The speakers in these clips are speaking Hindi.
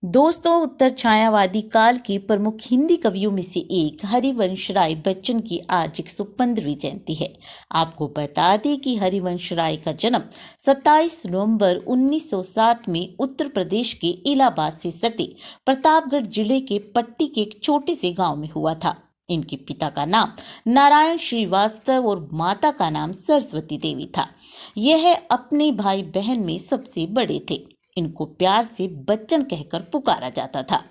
दोस्तों, उत्तर छायावादी काल के प्रमुख हिंदी कवियों में से एक हरिवंश राय बच्चन की आज 115वीं जयंती है। आपको बता दें कि हरिवंश राय का जन्म 27 नवंबर 1907 में उत्तर प्रदेश के इलाहाबाद से सटे प्रतापगढ़ जिले के पट्टी के एक छोटे से गांव में हुआ था। इनके पिता का नाम नारायण श्रीवास्तव और माता का नाम सरस्वती देवी था। यह अपने भाई बहन में सबसे बड़े थे। इनको प्यार से बच्चन कहकर पुकारा जाता था।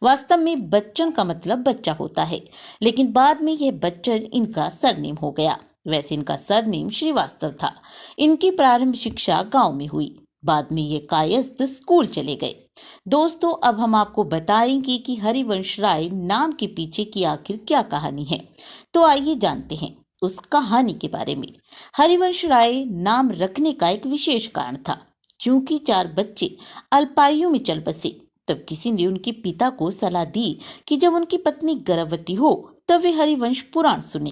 वास्तव में बच्चन का मतलब बच्चा होता है, लेकिन बाद में यह बच्चन इनका सरनेम हो गया। वैसे इनका सरनेम श्रीवास्तव था। इनकी प्रारंभिक शिक्षा गांव में हुई। बाद में ये कायस्थ स्कूल चले गए। दोस्तों, अब हम आपको बताएंगे कि हरिवंश राय नाम के पीछे की आखिर क्या कहानी है। तो आइए जानते हैं उस कहानी के बारे में। हरिवंश राय नाम रखने का एक विशेष कारण था। क्योंकि 4 बच्चे अल्पायु में चल बसे, तब किसी ने उनके पिता को सलाह दी कि जब उनकी पत्नी गर्भवती हो तब वे हरिवंश पुराण सुने।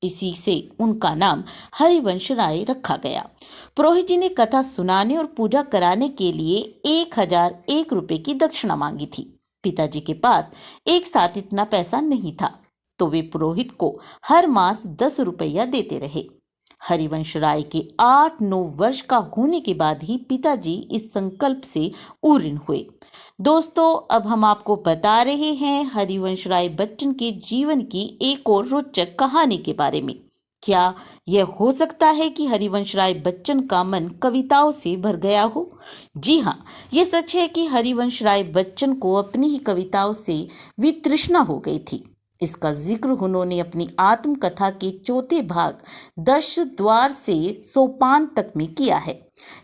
इसी से उनका नाम हरिवंश राय रखा गया। पुरोहित जी ने कथा सुनाने और पूजा कराने के लिए 1001 रुपए की दक्षिणा मांगी थी। पिताजी के पास एक साथ इतना पैसा नहीं था, तो वे पुरोहित को हर मास 10 रुपया देते रहे। हरिवंश राय के 8-9 वर्ष का होने के बाद ही पिताजी इस संकल्प से उऋण हुए। दोस्तों, अब हम आपको बता रहे हैं हरिवंश राय बच्चन के जीवन की एक और रोचक कहानी के बारे में। क्या यह हो सकता है कि हरिवंश राय बच्चन का मन कविताओं से भर गया हो? जी हाँ, ये सच है कि हरिवंश राय बच्चन को अपनी ही कविताओं से वितृष्णा हो गई थी। इसका जिक्र उन्होंने अपनी आत्मकथा के चौथे भाग 10 द्वार से सोपान तक में किया है।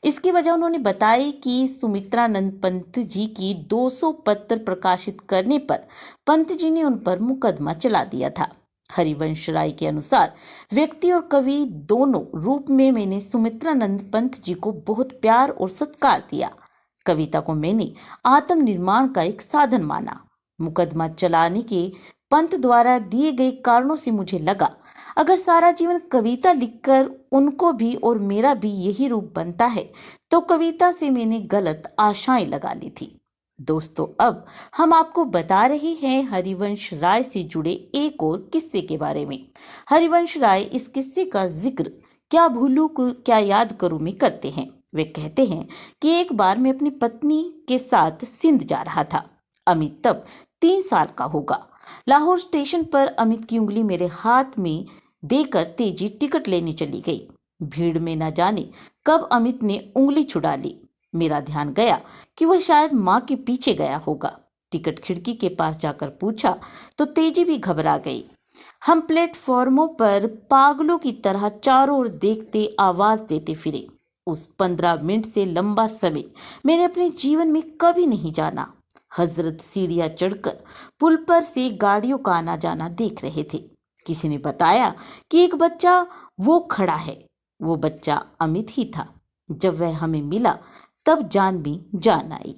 इसकी वजह उन्होंने बताई कि सुमित्रानंद पंत जी की 200 पत्र प्रकाशित करने पर पंत जी ने उन पर मुकदमा चला दिया था। हरिवंश राय के अनुसार व्यक्ति और कवि दोनों रूप में मैंने सुमित्रानंद पंत जी को बहुत प्यार और सत्कार दिया। कविता को मैंने आत्मनिर्माण का एक साधन माना। मुकदमा चलाने के पंत द्वारा दिए गए कारणों से मुझे लगा, अगर सारा जीवन कविता लिखकर उनको भी और मेरा भी यही रूप बनता है तो कविता से मैंने गलत आशाएं लगा ली थी। दोस्तों, अब हम आपको बता रहे हैं हरिवंश राय से जुड़े एक और किस्से के बारे में। हरिवंश राय इस किस्से का जिक्र क्या भूलूं क्या याद करूं में करते हैं। वे कहते हैं कि एक बार मैं अपनी पत्नी के साथ सिंध जा रहा था। अमित तब 3 साल का होगा। लाहौर स्टेशन पर अमित की उंगली मेरे हाथ में देकर तेजी टिकट लेने चली गई। भीड़ में न जाने कब अमित ने उंगली छुड़ा ली। मेरा ध्यान गया कि वह शायद माँ के पीछे गया होगा। टिकट खिड़की के पास जाकर पूछा तो तेजी भी घबरा गई। हम प्लेटफॉर्मों पर पागलों की तरह चारों ओर देखते आवाज देते फिरे। उस 15 मिनट से लंबा समय मैंने अपने जीवन में कभी नहीं जाना। हजरत सीढ़ियां चढ़कर पुल पर से गाड़ियों का आना जाना देख रहे थे। किसी ने बताया कि एक बच्चा वो खड़ा है। वो बच्चा अमित ही था। जब वह हमें मिला तब जान में जान आई।